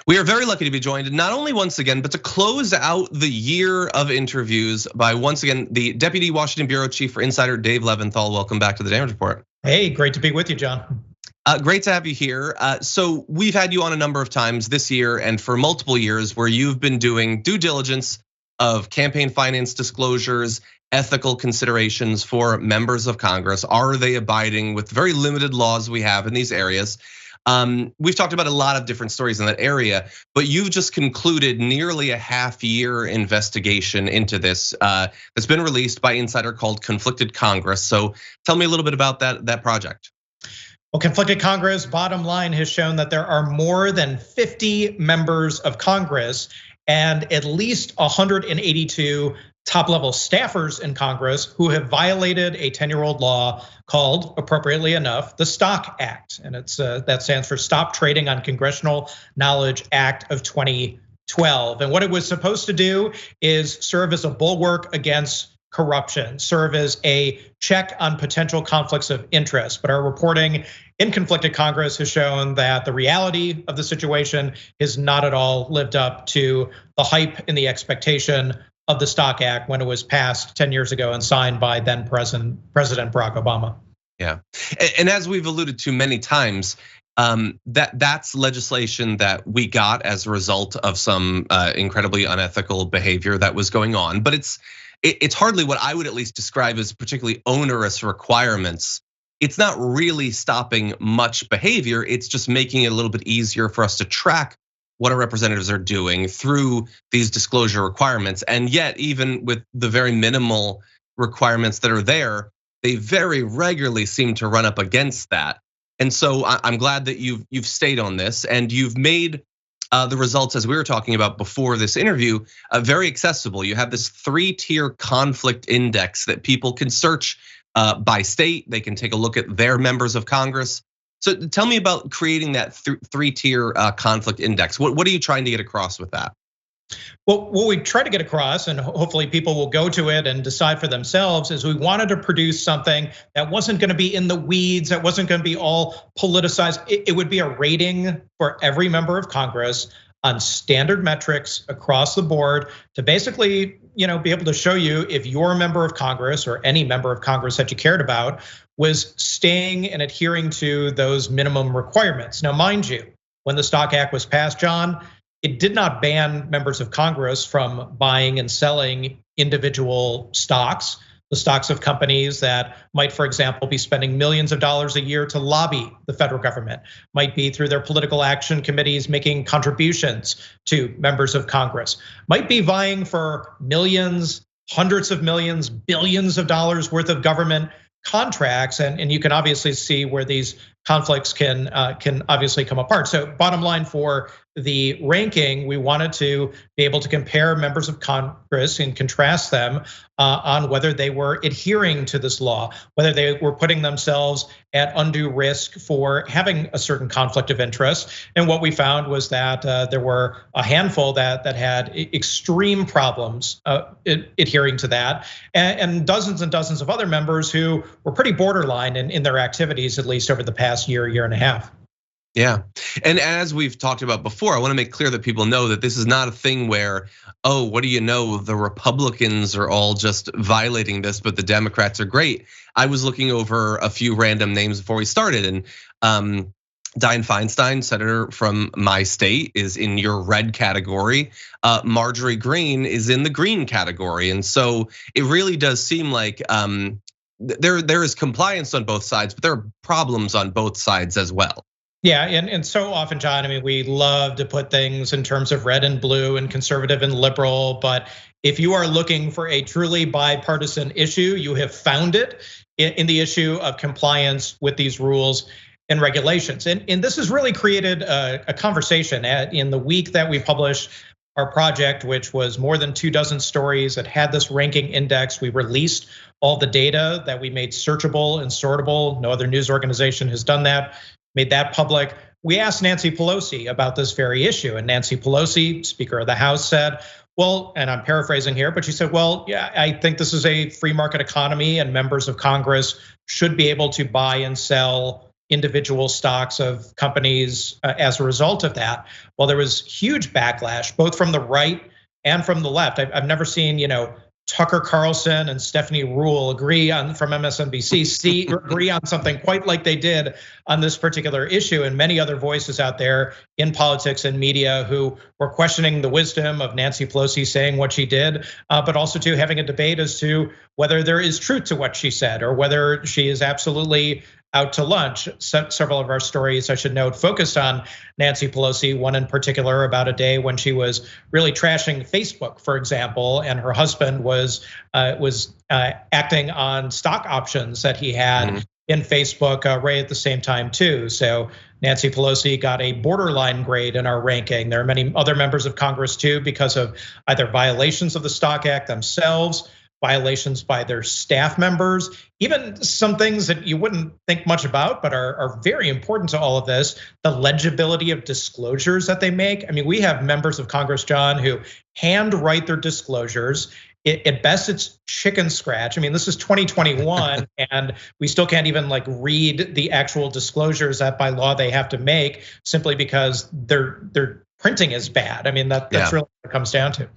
We are very lucky to be joined not only once again, but to close out the year of interviews by once again, the Deputy Washington Bureau Chief for Insider, Dave Levinthal. Welcome back to the Damage Report. Hey, great to be with you, John. Great to have you here. So we've had you on a number of times this year and for multiple years where you've been doing due diligence of campaign finance disclosures, ethical considerations for members of Congress. Are they abiding with very limited laws we have in these areas? We've talked about a lot of different stories in that area, but you've just concluded nearly a half-year investigation into this that's been released by Insider called Conflicted Congress. So tell me a little bit about that project. Well, Conflicted Congress, bottom line, has shown that there are more than 50 members of Congress and at least 182 top-level staffers in Congress who have violated a 10-year-old law called, appropriately enough, the Stock Act. And that stands for Stop Trading on Congressional Knowledge Act of 2012. And what it was supposed to do is serve as a bulwark against corruption, serve as a check on potential conflicts of interest. But our reporting in Conflicted Congress has shown that the reality of the situation has not at all lived up to the hype and the expectation of the Stock Act when it was passed 10 years ago and signed by then President Barack Obama. Yeah, and as we've alluded to many times, that's legislation that we got as a result of some incredibly unethical behavior that was going on. But it's hardly what I would at least describe as particularly onerous requirements. It's not really stopping much behavior. It's just making it a little bit easier for us to track what our representatives are doing through these disclosure requirements. And yet, even with the very minimal requirements that are there, they very regularly seem to run up against that. And so I'm glad that you've stayed on this and you've made the results, as we were talking about before this interview, very accessible. You have this 3-tier conflict index that people can search by state. They can take a look at their members of Congress. So tell me about creating that 3-tier conflict index. What are you trying to get across with that? Well, what we try to get across, and hopefully people will go to it and decide for themselves, is we wanted to produce something that wasn't going to be in the weeds, that wasn't going to be all politicized. It would be a rating for every member of Congress on standard metrics across the board to basically, be able to show you if your member of Congress or any member of Congress that you cared about was staying and adhering to those minimum requirements. Now, mind you, when the Stock Act was passed, John, it did not ban members of Congress from buying and selling individual stocks, the stocks of companies that might, for example, be spending millions of dollars a year to lobby the federal government, might be through their political action committees making contributions to members of Congress, might be vying for millions, hundreds of millions, billions of dollars worth of government contracts, and you can obviously see where these conflicts can obviously come apart. So bottom line for the ranking, we wanted to be able to compare members of Congress and contrast them on whether they were adhering to this law, whether they were putting themselves at undue risk for having a certain conflict of interest. And what we found was that there were a handful that had extreme problems adhering to that, and dozens of other members who were pretty borderline in their activities, at least over the past year and a half. Yeah, and as we've talked about before, I want to make clear that people know that this is not a thing where, oh, what do you know, the Republicans are all just violating this, but the Democrats are great. I was looking over a few random names before we started, and Dianne Feinstein, senator from my state, is in your red category. Marjorie Greene is in the green category, and so it really does seem like there is compliance on both sides, but there are problems on both sides as well. Yeah, and so often, John, I mean, we love to put things in terms of red and blue and conservative and liberal, but if you are looking for a truly bipartisan issue, you have found it in the issue of compliance with these rules and regulations. And this has really created a conversation in the week that we published our project, which was more than 24 stories that had this ranking index. We released all the data that we made searchable and sortable. No other news organization has done that. Made that public. We asked Nancy Pelosi about this very issue, and Nancy Pelosi, Speaker of the House, said, well, and I'm paraphrasing here, but she said, well, yeah, I think this is a free market economy and members of Congress should be able to buy and sell individual stocks of companies as a result of that. Well, there was huge backlash, both from the right and from the left. I've never seen, Tucker Carlson and Stephanie Ruhle agree on from MSNBC agree on something quite like they did on this particular issue, and many other voices out there in politics and media who were questioning the wisdom of Nancy Pelosi saying what she did, but also to having a debate as to whether there is truth to what she said or whether she is absolutely out to lunch. Several of our stories, I should note, focused on Nancy Pelosi, one in particular about a day when she was really trashing Facebook, for example, and her husband was acting on stock options that he had in Facebook right at the same time too. So Nancy Pelosi got a borderline grade in our ranking. There are many other members of Congress too, because of either violations of the Stock Act themselves, violations by their staff members, even some things that you wouldn't think much about, but are very important to all of this, the legibility of disclosures that they make. I mean, we have members of Congress, John, who handwrite their disclosures. At best, it's chicken scratch. I mean, this is 2021, and we still can't even read the actual disclosures that by law they have to make simply because their printing is bad. I mean, that's really what it comes down to.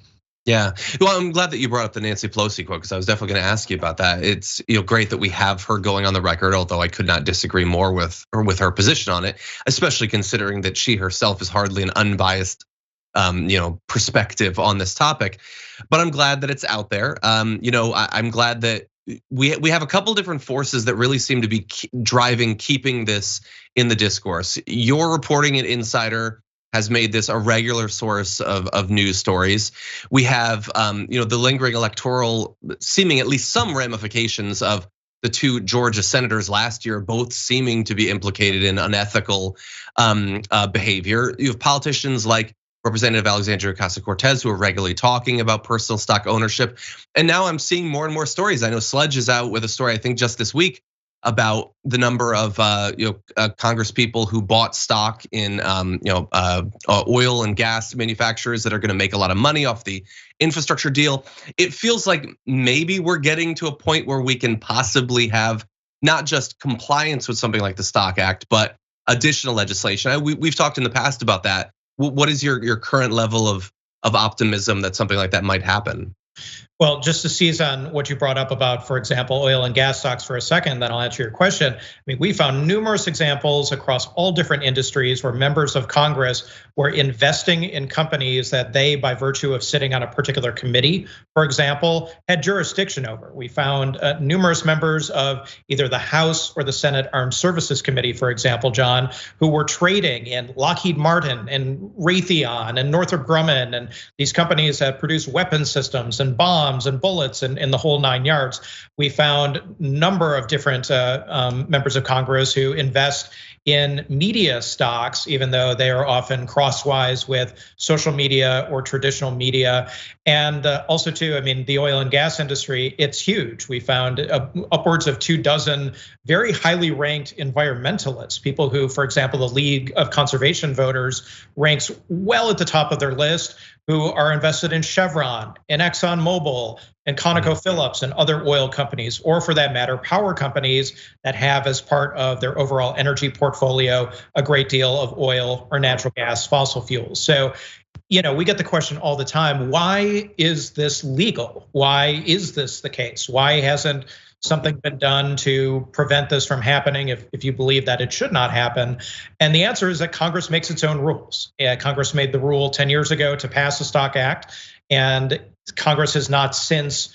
Yeah, well, I'm glad that you brought up the Nancy Pelosi quote because I was definitely going to ask you about that. It's great that we have her going on the record, although I could not disagree more with her position on it, especially considering that she herself is hardly an unbiased, perspective on this topic. But I'm glad that it's out there. I'm glad that we have a couple different forces that really seem to be keeping this in the discourse. Your reporting at Insider has made this a regular source of news stories. We have, the lingering electoral, seeming at least some ramifications of the two Georgia senators last year, both seeming to be implicated in unethical behavior. You have politicians like Representative Alexandria Ocasio-Cortez who are regularly talking about personal stock ownership. And now I'm seeing more and more stories. I know Sledge is out with a story, I think just this week, about the number of Congress people who bought stock in oil and gas manufacturers that are going to make a lot of money off the infrastructure deal. It feels like maybe we're getting to a point where we can possibly have not just compliance with something like the Stock Act, but additional legislation. We've talked in the past about that. What is your current level of optimism that something like that might happen? Well, just to seize on what you brought up about, for example, oil and gas stocks for a second, then I'll answer your question. I mean, we found numerous examples across all different industries where members of Congress were investing in companies that they, by virtue of sitting on a particular committee, for example, had jurisdiction over. We found numerous members of either the House or the Senate Armed Services Committee, for example, John, who were trading in Lockheed Martin and Raytheon and Northrop Grumman and these companies that produce weapon systems and bombs and bullets and the whole 9 yards. We found a number of different members of Congress who invest in media stocks, even though they are often crosswise with social media or traditional media. And also too, I mean, the oil and gas industry, it's huge. We found upwards of 24 very highly ranked environmentalists, people who, for example, the League of Conservation Voters ranks well at the top of their list, who are invested in Chevron and ExxonMobil and ConocoPhillips and other oil companies, or for that matter, power companies that have as part of their overall energy portfolio a great deal of oil or natural gas, fossil fuels. So, we get the question all the time, why is this legal? Why is this the case? Why hasn't something been done to prevent this from happening if you believe that it should not happen? And the answer is that Congress makes its own rules. Congress made the rule 10 years ago to pass the Stock Act, and Congress has not since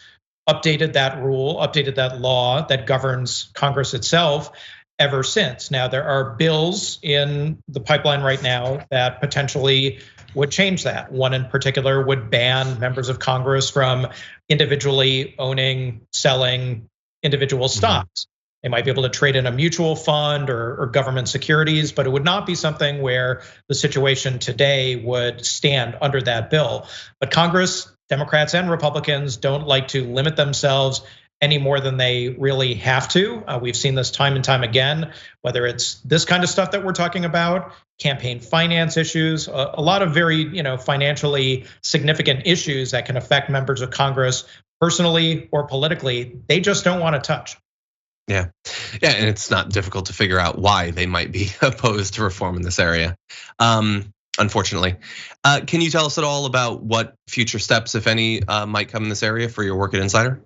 updated that rule, updated that law that governs Congress itself ever since. Now, there are bills in the pipeline right now that potentially would change that. One in particular would ban members of Congress from individually owning, selling individual stocks. They might be able to trade in a mutual fund or government securities, but it would not be something where the situation today would stand under that bill. But Congress, Democrats and Republicans, don't like to limit themselves any more than they really have to. We've seen this time and time again, whether it's this kind of stuff that we're talking about, campaign finance issues, a lot of very financially significant issues that can affect members of Congress personally or politically. They just don't want to touch. Yeah, and it's not difficult to figure out why they might be opposed to reform in this area. Unfortunately, can you tell us at all about what future steps, if any, might come in this area for your work at Insider?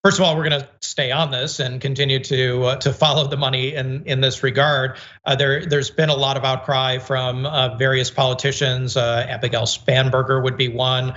First of all, we're going to stay on this and continue to follow the money in this regard. There's been a lot of outcry from various politicians. Abigail Spanberger would be one.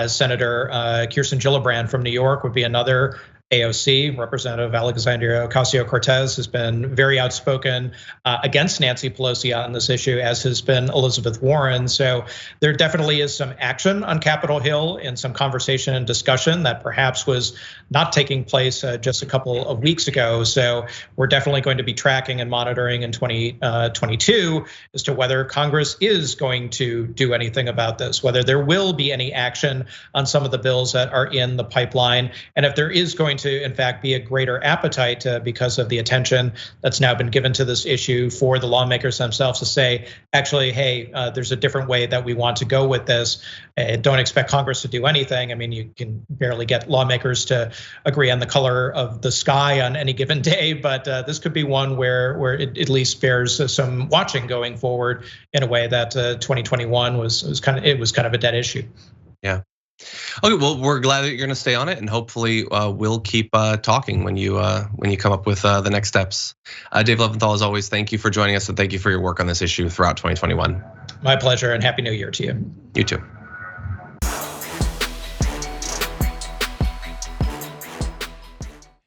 Senator Kirsten Gillibrand from New York would be another. AOC, Representative Alexandria Ocasio-Cortez, has been very outspoken against Nancy Pelosi on this issue, as has been Elizabeth Warren. So there definitely is some action on Capitol Hill and some conversation and discussion that perhaps was not taking place just a couple of weeks ago. So we're definitely going to be tracking and monitoring in 2022 as to whether Congress is going to do anything about this, whether there will be any action on some of the bills that are in the pipeline, and if there is going to, in fact, be a greater appetite because of the attention that's now been given to this issue for the lawmakers themselves to say, actually, hey, there's a different way that we want to go with this. Don't expect Congress to do anything. I mean, you can barely get lawmakers to agree on the color of the sky on any given day, but this could be one where it at least bears some watching going forward in a way that 2021 was kind of a dead issue. Yeah. Okay, well, we're glad that you're going to stay on it, and hopefully we'll keep talking when you come up with the next steps. Dave Levinthal, as always, thank you for joining us, and thank you for your work on this issue throughout 2021. My pleasure, and Happy New Year to you. You too.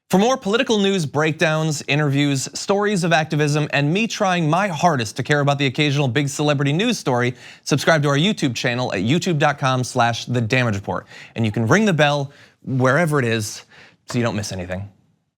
For more political news breakdowns, interviews, stories of activism, and me trying my hardest to care about the occasional big celebrity news story, subscribe to our YouTube channel at youtube.com/The Damage Report. And you can ring the bell wherever it is so you don't miss anything.